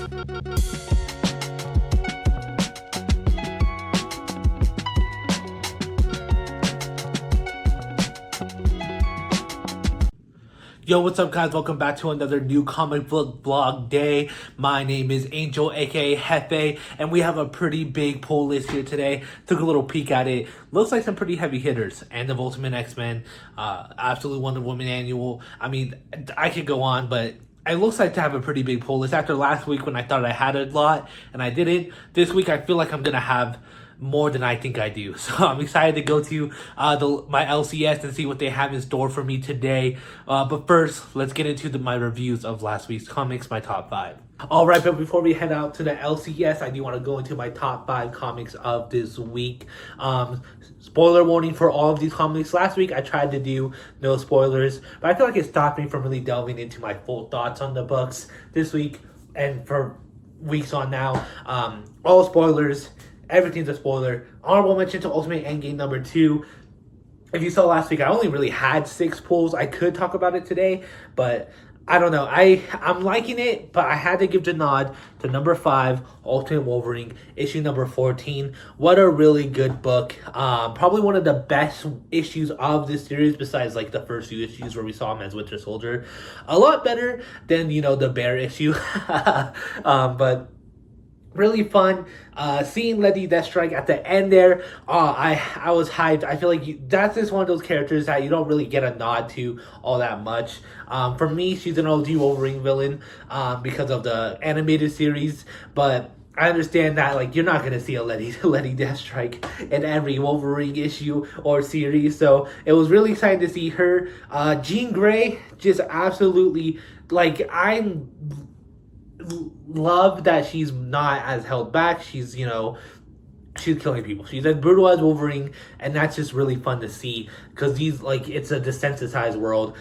Yo, what's up, guys? Welcome back to another new comic book vlog day. My name is Angel, aka Jefe, and we have a pretty big pull list here today. Took a little peek at it. Looks like some pretty heavy hitters. End of Ultimate X-Men, Absolute Wonder Woman Annual. I mean, I could go on, but it looks like to have a pretty big pull list. After last week when I thought I had a lot and I didn't, this week I feel like I'm gonna have more than I think I do. So I'm excited to go to my LCS and see what they have in store for me today. But first, let's get into my reviews of last week's comics, my top 5. Alright, but before we head out to the LCS, I do want to go into my top 5 comics of this week. Spoiler warning for all of these comics. Last week I tried to do no spoilers, but I feel like it stopped me from really delving into my full thoughts on the books. This week, and for weeks on now, all spoilers. Everything's a spoiler. Honorable mention to Ultimate Endgame number 2. If you saw last week, I only really had 6 pulls. I could talk about it today, but I don't know. I'm liking it, but I had to give the nod to number 5, Ultimate Wolverine, issue number 14. What a really good book. Probably one of the best issues of this series, besides like the first few issues where we saw him as Winter Soldier. A lot better than, the Bear issue. But really fun. Seeing Lady Deathstrike at the end there, I was hyped. I feel like that's just one of those characters that you don't really get a nod to all that much. For me, she's an OG Wolverine villain because of the animated series, but I understand that you're not gonna see a Lady Deathstrike in every Wolverine issue or series, so it was really exciting to see her. Jean Grey, just absolutely I'm love that she's not as held back. She's she's killing people. She's as brutal as Wolverine, and that's just really fun to see because these it's a desensitized world.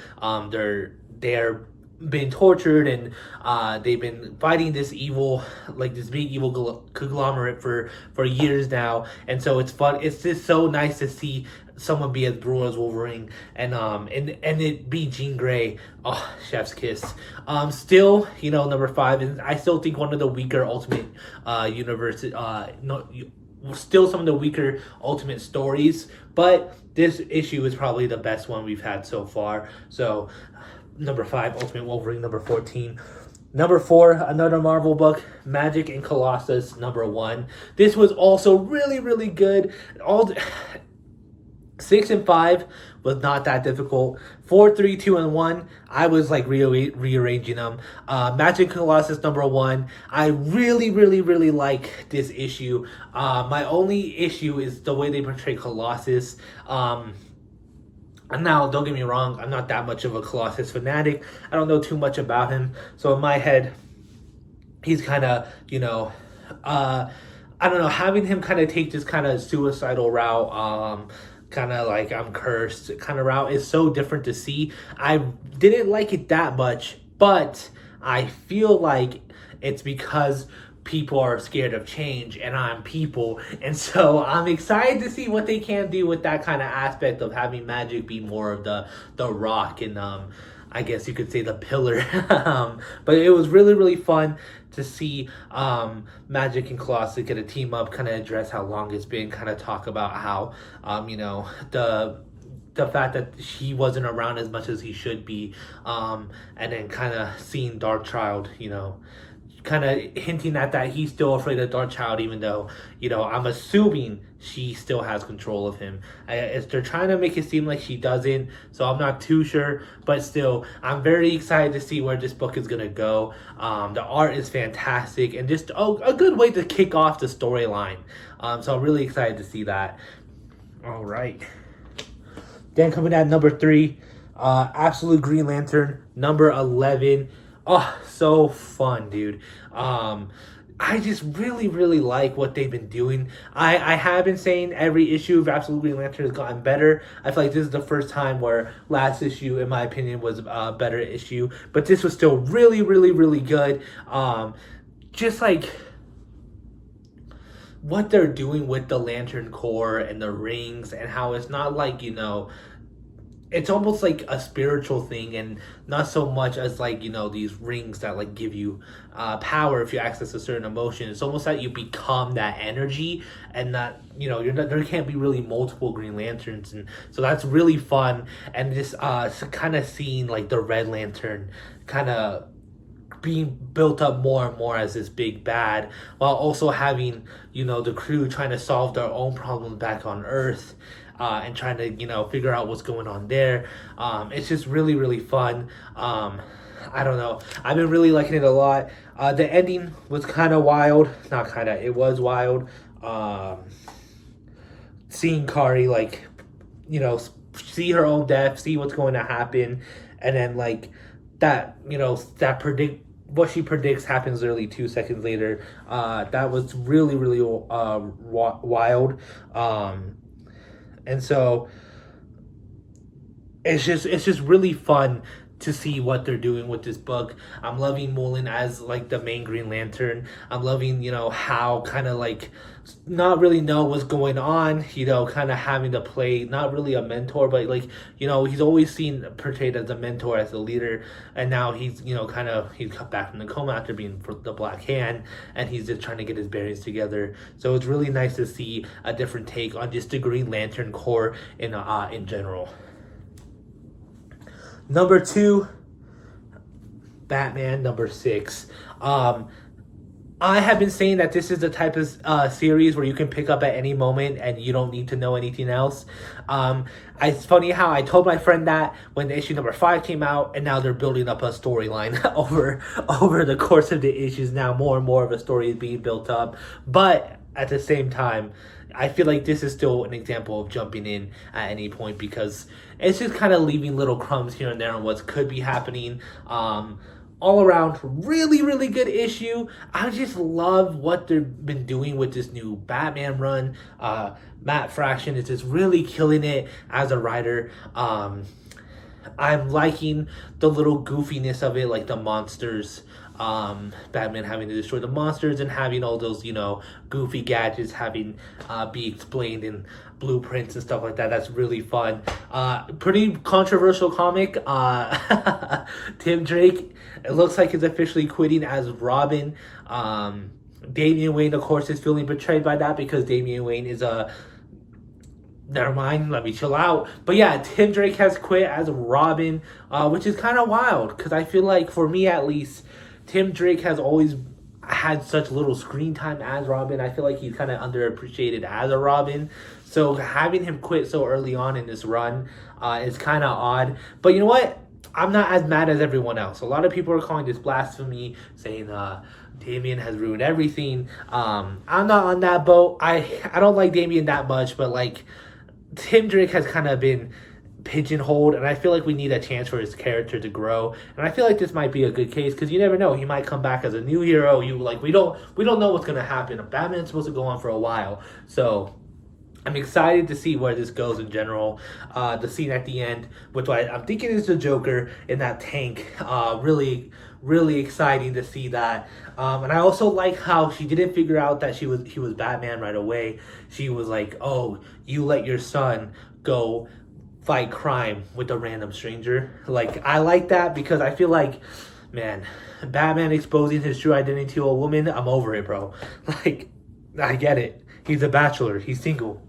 They're being tortured, and they've been fighting this evil, this big evil conglomerate for years now, and so it's fun. It's just so nice to see someone be as brutal as Wolverine, and it be Jean Grey. Oh, chef's kiss. Still, number 5, and I still think one of the weaker Ultimate Universe. Still some of the weaker Ultimate stories, but this issue is probably the best one we've had so far. So, number 5, Ultimate Wolverine, number 14. Number 4, another Marvel book, Magic and Colossus, number 1. This was also really, really good. 6 and 5 was not that difficult. 4, 3, 2, and 1, I was rearranging them. Magic Colossus number 1, I really, really, really like this issue. My only issue is the way they portray Colossus. And now, don't get me wrong, I'm not that much of a Colossus fanatic. I don't know too much about him. So in my head, he's kind of, I don't know, having him kind of take this kind of suicidal route, kind of I'm cursed kind of route is so different to see. I didn't like it that much, but I feel like it's because people are scared of change, and I'm people, and so I'm excited to see what they can do with that kind of aspect of having magic be more of the rock and I guess you could say the pillar. But it was really, really fun to see Magic and Colossus get a team up, kind of address how long it's been, kind of talk about how the fact that he wasn't around as much as he should be, and then kind of seeing Darkchild, kind of hinting at that he's still afraid of Darkchild, even though, I'm assuming she still has control of him. They're trying to make it seem like she doesn't, so I'm not too sure, but still, I'm very excited to see where this book is going to go. The art is fantastic, and just a good way to kick off the storyline. So I'm really excited to see that. All right. Then coming at number 3, Absolute Green Lantern, number 11. Oh, so fun, dude. I just really, really like what they've been doing. I have been saying every issue of Absolute Green Lantern has gotten better. I feel like this is the first time where last issue, in my opinion, was a better issue. But this was still really, really, really good. Just what they're doing with the Lantern Corps and the rings, and how it's not it's almost like a spiritual thing, and not so much as like, you know, these rings that like give you power if you access a certain emotion. It's almost that you become that energy, and that, you know, you're not, there can't be really multiple Green Lanterns. And so that's really fun. And just kind of seeing like the Red Lantern kind of being built up more and more as this big bad, while also having, you know, the crew trying to solve their own problems back on Earth, and trying to, you know, figure out what's going on there. It's just really, really fun. I don't know. I've been really liking it a lot. The ending was kind of wild. Not kind of. It was wild. Seeing Kari, like, you know, see her own death, see what's going to happen, and then like that, you know, that what she predicts happens literally 2 seconds later. That was really, really wild. And so it's just really fun to see what they're doing with this book. I'm loving Mullen as like the main Green Lantern. I'm loving, you know, how kind of like not really know what's going on, you know, kind of having to play not really a mentor, but like, you know, he's always seen portrayed as a mentor, as a leader, and now he's, you know, kind of, he's come back from the coma after being for the Black Hand, and he's just trying to get his bearings together. So it's really nice to see a different take on just the Green Lantern Corps in general. Number 2, Batman number 6. I have been saying that this is the type of series where you can pick up at any moment and you don't need to know anything else. It's funny how I told my friend that when issue number 5 came out, and now they're building up a storyline over the course of the issues. Now more and more of a story is being built up, but at the same time, I feel like this is still an example of jumping in at any point, because it's just kind of leaving little crumbs here and there on what could be happening. All around, really, really good issue. I just love what they've been doing with this new Batman run. Matt Fraction is just really killing it as a writer. I'm liking the little goofiness of it, like the monsters. Batman having to destroy the monsters and having all those, you know, goofy gadgets having be explained in blueprints and stuff like that. That's really fun. Pretty controversial comic. Tim Drake, it looks like, is officially quitting as Robin. Damian Wayne, of course, is feeling betrayed by that, because Damian Wayne is a never mind, let me chill out. But yeah, Tim Drake has quit as Robin, which is kind of wild, because I feel like, for me at least, Tim Drake has always had such little screen time as Robin. I feel like he's kind of underappreciated as a Robin. So having him quit so early on in this run is kind of odd. But you know what? I'm not as mad as everyone else. A lot of people are calling this blasphemy, saying Damian has ruined everything. I'm not on that boat. I don't like Damian that much, but like Tim Drake has kind of been pigeonholed, and I feel like we need a chance for his character to grow. And I feel like this might be a good case, because you never know, he might come back as a new hero. We don't know what's gonna happen. Batman's supposed to go on for a while, so I'm excited to see where this goes in general. The scene at the end, which I'm thinking is the Joker in that tank, really, really exciting to see that. And I also like how she didn't figure out that he was Batman right away. She was like, "Oh, you let your son go fight crime with a random stranger." Like, I like that, because I feel like, man, Batman exposing his true identity to a woman, I'm over it, bro. Like, I get it. He's a bachelor. He's single.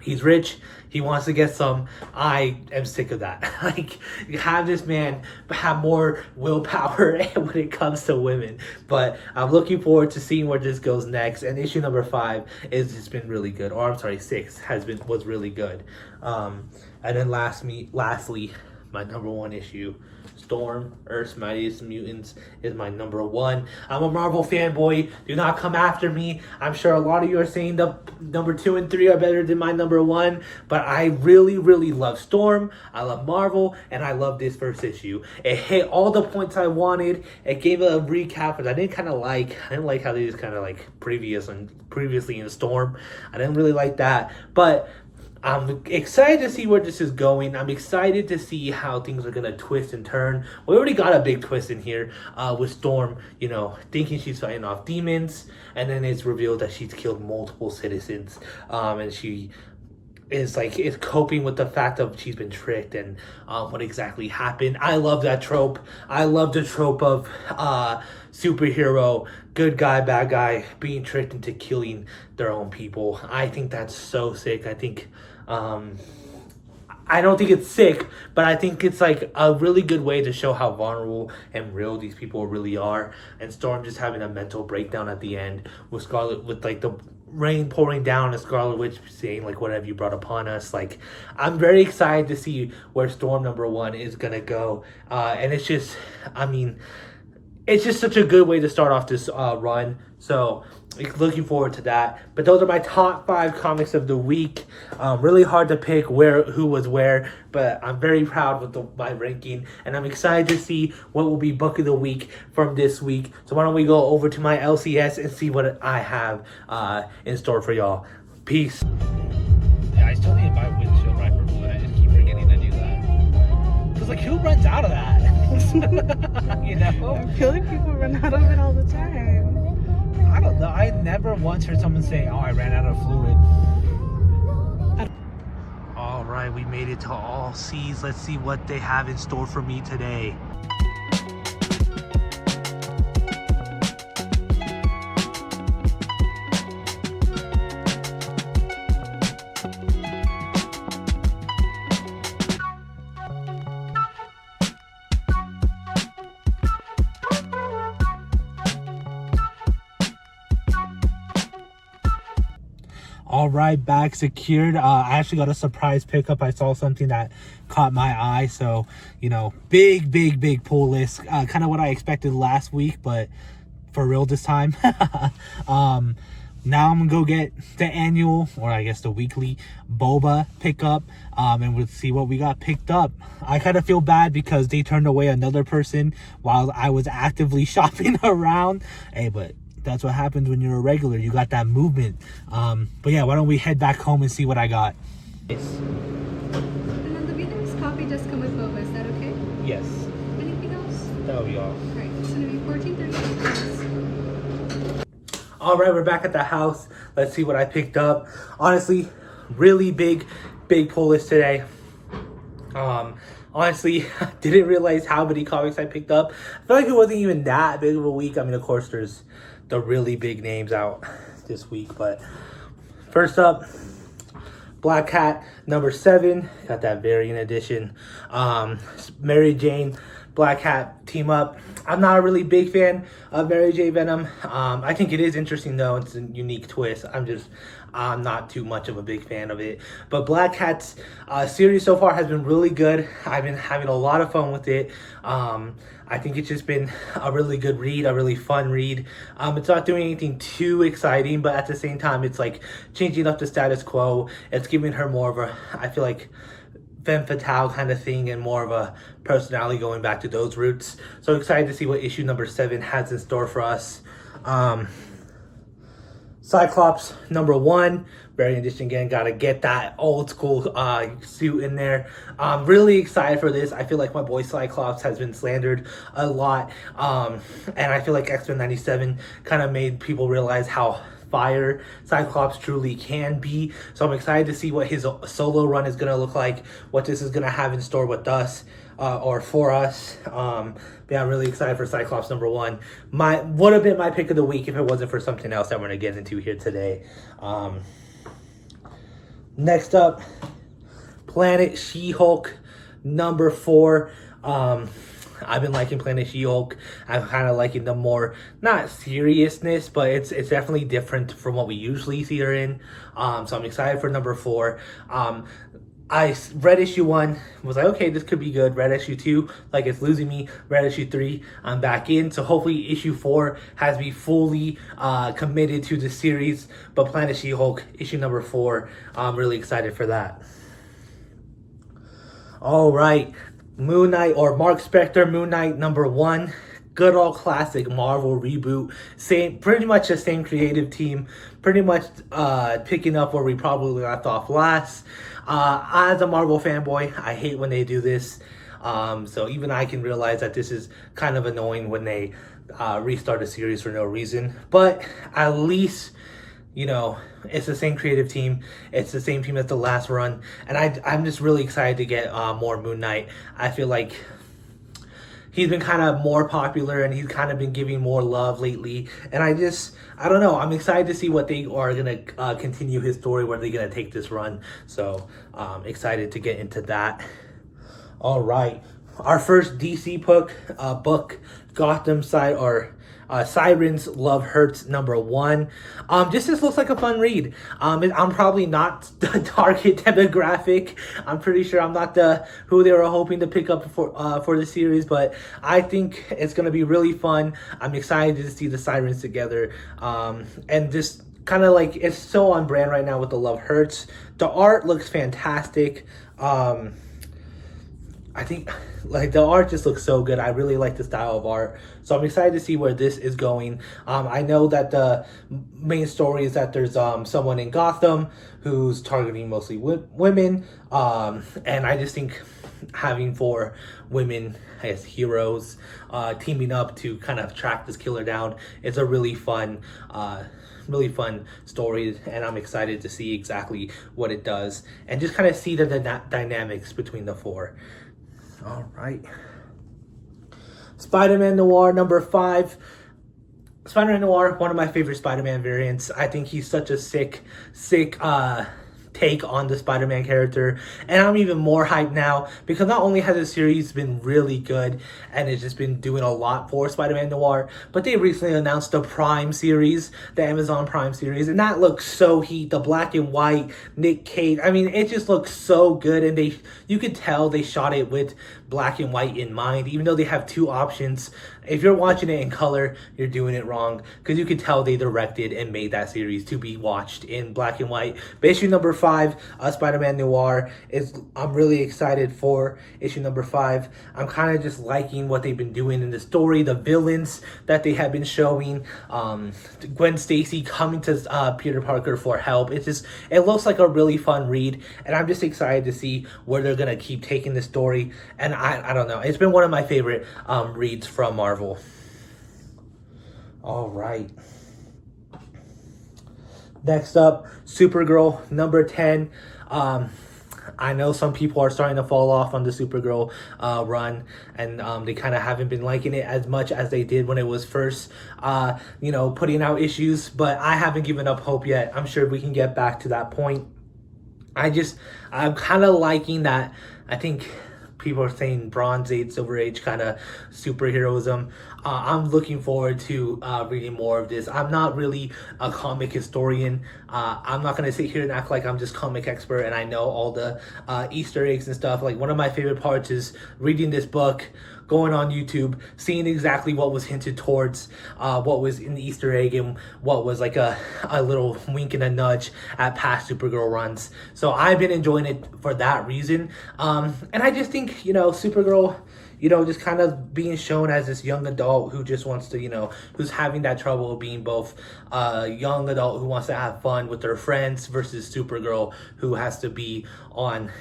He's rich. He wants to get some. I am sick of that. Like, have this man have more willpower when it comes to women. But I'm looking forward to seeing where this goes next. And issue number 5 has been really good. Or I'm sorry, 6 was really good. And then lastly, my number 1 issue, Storm, Earth's Mightiest Mutants, is my number 1. I'm a Marvel fanboy. Do not come after me. I'm sure a lot of you are saying the number 2 and 3 are better than my number 1, but I really, really love Storm. I love Marvel, and I love this first issue. It hit all the points I wanted. It gave a recap, which I didn't like how they just kind of like previously in Storm. I didn't really like that, but I'm excited to see where this is going. I'm excited to see how things are going to twist and turn. We already got a big twist in here with Storm, you know, thinking she's fighting off demons. And then it's revealed that she's killed multiple citizens. And she is coping with the fact of she's been tricked and what exactly happened. I love that trope. I love the trope of superhero, good guy, bad guy being tricked into killing their own people. I think that's so sick. I don't think it's sick, but I think it's like a really good way to show how vulnerable and real these people really are. And Storm just having a mental breakdown at the end with Scarlet, with like the rain pouring down and Scarlet Witch saying like, "What have you brought upon us?" Like, I'm very excited to see where Storm #1 is gonna go. And it's just, I mean, it's just such a good way to start off this run. So looking forward to that. But those are my top 5 comics of the week. Really hard to pick who was where, but I'm very proud with my ranking, and I'm excited to see what will be book of the week from this week. So why don't we go over to my LCS and see what I have in store for y'all. Peace. Yeah, I still need to buy windshield wipers, but I just keep forgetting to do that. Because like, who runs out of that? You know? I feel like people run out of it all the time. I don't know. I never once heard someone say, "Oh, I ran out of fluid." All right, we made it to All Seas. Let's see what they have in store for me today. All right, bag secured. I actually got a surprise pickup. I saw something that caught my eye. So, you know, big pull list. Kind of what I expected last week, but for real this time. Now I'm gonna go get the annual, or I guess the weekly boba pickup, and we'll see what we got picked up. I kind of feel bad because they turned away another person while I was actively shopping around. Hey, but that's what happens when you're a regular. You got that movement. But yeah, why don't we head back home and see what I got? Yes. And then the Vietnamese coffee just come with boba. Is that okay? Yes. Anything else? That'll be all. Alright, it's gonna be $14.38. All right, we're back at the house. Let's see what I picked up. Honestly, really big pull list today. Honestly, I didn't realize how many comics I picked up. I feel like it wasn't even that big of a week. I mean, of course, there's the really big names out this week. But first up, Black Cat #7. Got that variant edition. Mary Jane, Black Cat team up. I'm not a really big fan of Mary J. Venom. I think it is interesting though. It's a unique twist. I'm not too much of a big fan of it. But Black Cat's series so far has been really good. I've been having a lot of fun with it. I think it's just been a really good read, a really fun read. It's not doing anything too exciting, but at the same time, it's like changing up the status quo. It's giving her more of a, I feel like, femme fatale kind of thing, and more of a personality going back to those roots. So excited to see what issue #7 has in store for us. Cyclops #1, variant edition again. Gotta get that old school suit in there. I'm really excited for this. I feel like my boy Cyclops has been slandered a lot, and I feel like X-Men '97 kind of made people realize how fire Cyclops truly can be. So I'm excited to see what his solo run is gonna look like, what this is gonna have in store with us, or for us. Yeah, I'm really excited for Cyclops #1. Would have been my pick of the week if it wasn't for something else that we're gonna get into here today. Next up, Planet She-Hulk #4. I've been liking Planet She-Hulk. I'm kind of liking the more, not seriousness, but it's definitely different from what we usually see her in. So I'm excited for #4. I read issue 1, was like, okay, this could be good. Read issue 2, like it's losing me. Read issue 3, I'm back in. So hopefully issue 4 has me fully committed to the series. But Planet She-Hulk, issue #4, I'm really excited for that. All right, Moon Knight, or Mark Spector Moon Knight #1. Good old classic Marvel reboot. Pretty much the same creative team. Pretty much picking up where we probably left off last. As a Marvel fanboy, I hate when they do this. So even I can realize that this is kind of annoying when they restart a series for no reason. But at least you know, it's the same creative team. It's the same team as the last run, and I'm just really excited to get more Moon Knight. I feel like he's been kind of more popular and he's kind of been giving more love lately. And I don't know. I'm excited to see what they are going to continue his story, where they're going to take this run. So excited to get into that. All right. Our first DC book, Gotham Side or Sirens Love Hurts #1. This looks like a fun read. I'm probably not the target demographic. I'm pretty sure I'm not who they were hoping to pick up for the series, but I think it's gonna be really fun. I'm excited to see the Sirens together, and just kind of like it's so on brand right now with the Love Hurts. The art looks fantastic. I think like the art just looks so good. I really like the style of art. So I'm excited to see where this is going. I know that the main story is that there's someone in Gotham who's targeting mostly women. And I just think having 4 women as heroes teaming up to kind of track this killer down is a really fun story, and I'm excited to see exactly what it does and just kind of see the dynamics between the 4. All right. Spider-Man Noir #5. Spider-Man Noir, one of my favorite Spider-Man variants. I think he's such a sick take on the Spider-Man character, and I'm even more hyped now because not only has the series been really good and it's just been doing a lot for Spider-Man Noir, but they recently announced the Prime series, the Amazon Prime series, and that looks so heat. The black and white Nick Cage, I mean, it just looks so good, and you could tell they shot it with black and white in mind, even though they have 2 options. If you're watching it in color, you're doing it wrong, because you can tell they directed and made that series to be watched in black and white. But issue #5, Spider-Man Noir, I'm really excited for issue #5. I'm kind of just liking what they've been doing in the story, the villains that they have been showing, Gwen Stacy coming to Peter Parker for help. It looks like a really fun read, and I'm just excited to see where they're going to keep taking the story. And I don't know. It's been one of my favorite reads from Marvel. All right. Next up, Supergirl #10. I know some people are starting to fall off on the Supergirl run, and they kind of haven't been liking it as much as they did when it was first, putting out issues. But I haven't given up hope yet. I'm sure we can get back to that point. I'm kind of liking that. I think people are saying Bronze Age, Silver Age kind of superheroism. I'm looking forward to reading more of this. I'm not really a comic historian. I'm not going to sit here and act like I'm just comic expert and I know all the Easter eggs and stuff. Like, one of my favorite parts is reading this book, going on YouTube, seeing exactly what was hinted towards, what was in the Easter egg, and what was like a little wink and a nudge at past Supergirl runs. So I've been enjoying it for that reason. And I just think, Supergirl, just kind of being shown as this young adult who just wants to, who's having that trouble of being both a young adult who wants to have fun with their friends versus Supergirl who has to be on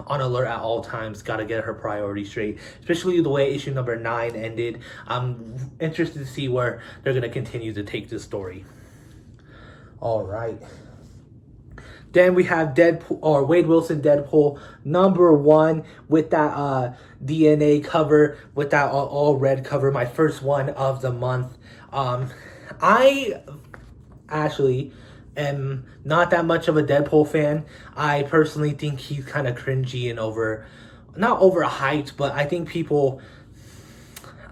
alert at all times, got to get her priorities straight, especially the way issue #9 ended. I'm interested to see where they're going to continue to take this story. All right. Then we have Deadpool, or Wade Wilson Deadpool #1 with that DNA cover, with that all red cover, my first one of the month. I actually am not that much of a Deadpool fan. I personally think he's kind of cringy and not overhyped, but I think people,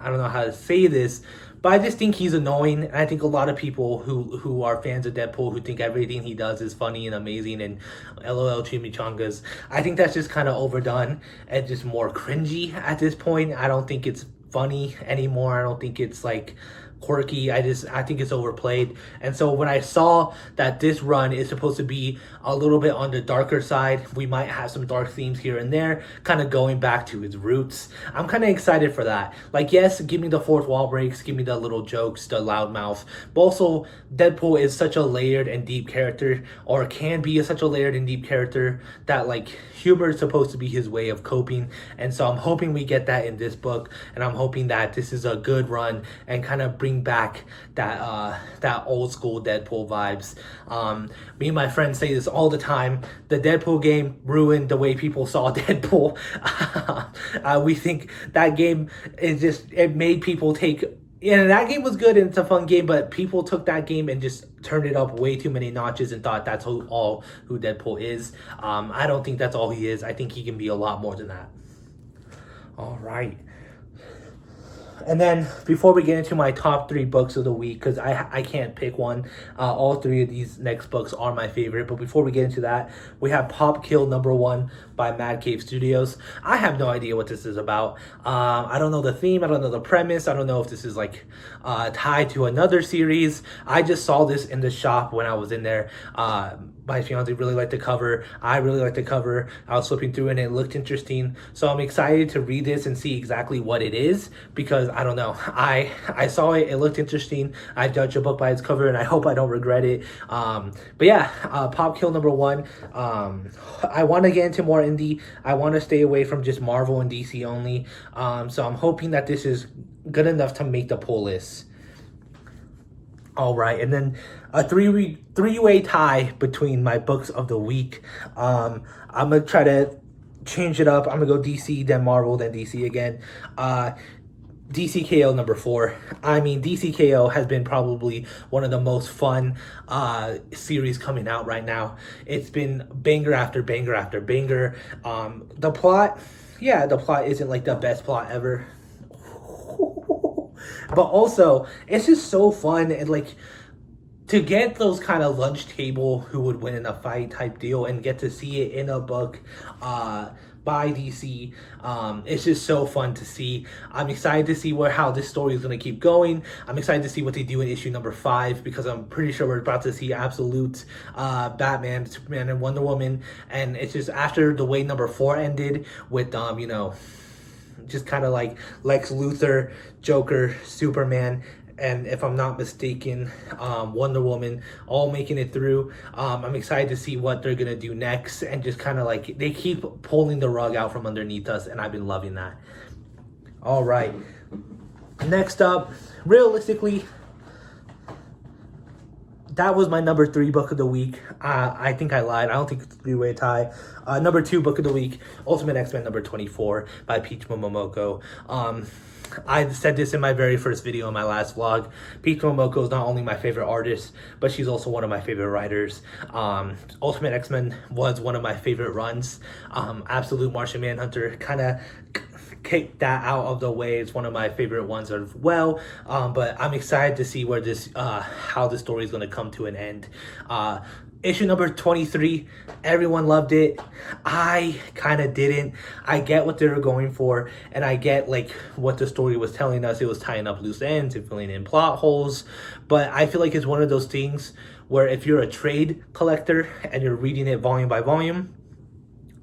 I don't know how to say this, but I just think he's annoying. And I think a lot of people who are fans of Deadpool, who think everything he does is funny and amazing and LOL chimichangas, I think that's just kind of overdone and just more cringy at this point. I don't think it's funny anymore. I don't think it's like quirky. I think it's overplayed. And so when I saw that this run is supposed to be a little bit on the darker side, we might have some dark themes here and there, kind of going back to his roots, I'm kind of excited for that. Like, yes, give me the fourth wall breaks, give me the little jokes, the loudmouth, but also Deadpool is such a layered and deep character, or can be such a layered and deep character, that like humor is supposed to be his way of coping. And so I'm hoping we get that in this book, and I'm hoping that this is a good run and kind of bring bring back that old school Deadpool vibes. Me and my friends say this all the time. The Deadpool game ruined the way people saw Deadpool. We think that game it made people take. Yeah, that game was good and it's a fun game, but people took that game and just turned it up way too many notches and thought that's who Deadpool is. I don't think that's all he is. I think he can be a lot more than that. All right. And then before we get into my top 3 books of the week, because I can't pick one, all 3 of these next books are my favorite. But before we get into that, we have Pop Kill #1 by Mad Cave Studios. I have no idea what this is about. I don't know the theme. I don't know the premise. I don't know if this is like tied to another series. I just saw this in the shop when I was in there. My fiance really liked the cover. I really liked the cover. I was flipping through it and it looked interesting. So I'm excited to read this and see exactly what it is, because I don't know. I saw it. It looked interesting. I judge a book by its cover and I hope I don't regret it. But yeah, Pop Kill #1. I want to get into more indie. I want to stay away from just Marvel and DC only. So I'm hoping that this is good enough to make the pull list. All right, and then a three-way tie between my books of the week. I'm gonna try to change it up. I'm gonna go DC, then Marvel, then DC again. DCKO #4. I mean, DCKO has been probably one of the most fun series coming out right now. It's been banger after banger after banger. The plot isn't like the best plot ever. But also, it's just so fun, and like to get those kind of lunch table who would win in a fight type deal and get to see it in a book by DC. It's just so fun to see. I'm excited to see how this story is going to keep going. I'm excited to see what they do in issue #5, because I'm pretty sure we're about to see absolute Batman, Superman, and Wonder Woman. And it's just after the way #4 ended with just kind of like Lex Luthor, Joker, Superman, and if I'm not mistaken, Wonder Woman, all making it through. I'm excited to see what they're gonna do next, and just kind of like they keep pulling the rug out from underneath us, and I've been loving that. All right, next up, realistically, that was my #3 book of the week. I think I lied. I don't think it's a 3-way tie. #2 book of the week, Ultimate X-Men #24 by Peach Momoko. I said this in my very first video in my last vlog. Peach Momoko is not only my favorite artist, but she's also one of my favorite writers. Ultimate X-Men was one of my favorite runs. Absolute Martian Manhunter kind of kicked that out of the way. It's one of my favorite ones as well. But I'm excited to see where how the story is going to come to an end. Issue #23, everyone loved it. I kind of didn't. I get what they were going for, and I get like what the story was telling us. It was tying up loose ends and filling in plot holes. But I feel like it's one of those things where if you're a trade collector and you're reading it volume by volume,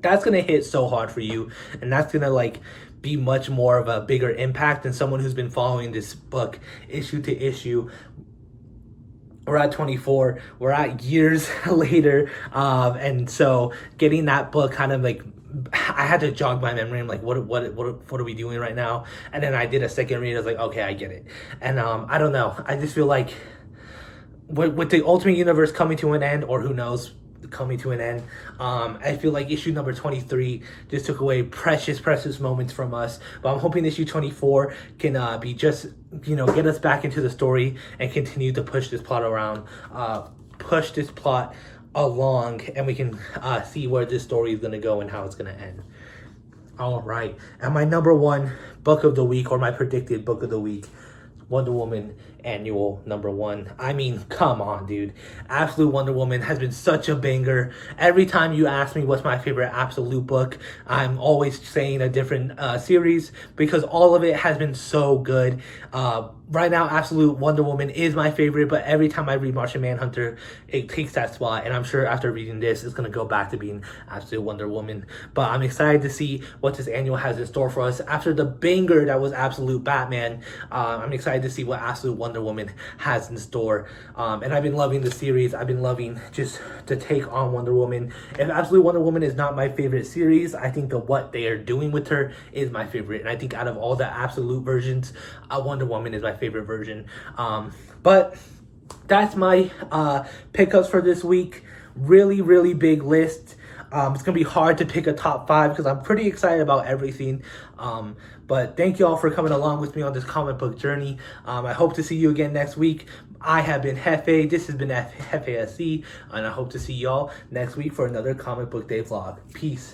that's going to hit so hard for you, and that's going to like be much more of a bigger impact than someone who's been following this book issue to issue. We're at 24. We're at years later, and so getting that book kind of like, I had to jog my memory. I'm like, what are we doing right now? And then I did a second read. I was like, okay, I get it. And I don't know. I just feel like with the Ultimate Universe coming to an end, or who knows, coming to an end, I feel like issue #23 just took away precious moments from us. But I'm hoping issue 24 can be just, get us back into the story and continue to push this plot along, and we can see where this story is going to go and how it's going to end. All right, and my #1 book of the week, or my predicted book of the week, Wonder Woman Annual #1. I mean, come on, dude. Absolute Wonder Woman has been such a banger. Every time you ask me what's my favorite Absolute book, I'm always saying a different series, because all of it has been so good. Right now, Absolute Wonder Woman is my favorite, but every time I read Martian Manhunter, it takes that spot, and I'm sure after reading this, it's going to go back to being Absolute Wonder Woman. But I'm excited to see what this annual has in store for us. After the banger that was Absolute Batman, I'm excited to see what Absolute Wonder Wonder Woman has in store. And I've been loving the series. I've been loving just the take on Wonder Woman. If Absolute Wonder Woman is not my favorite series, I think that what they are doing with her is my favorite. And I think out of all the Absolute versions, Wonder Woman is my favorite version. But that's my pickups for this week. Really, really big list. It's gonna be hard to pick a top 5 because I'm pretty excited about everything. But thank you all for coming along with me on this comic book journey. I hope to see you again next week. I have been Jefe. This has been Jefe SC, and I hope to see y'all next week for another comic book day vlog. Peace.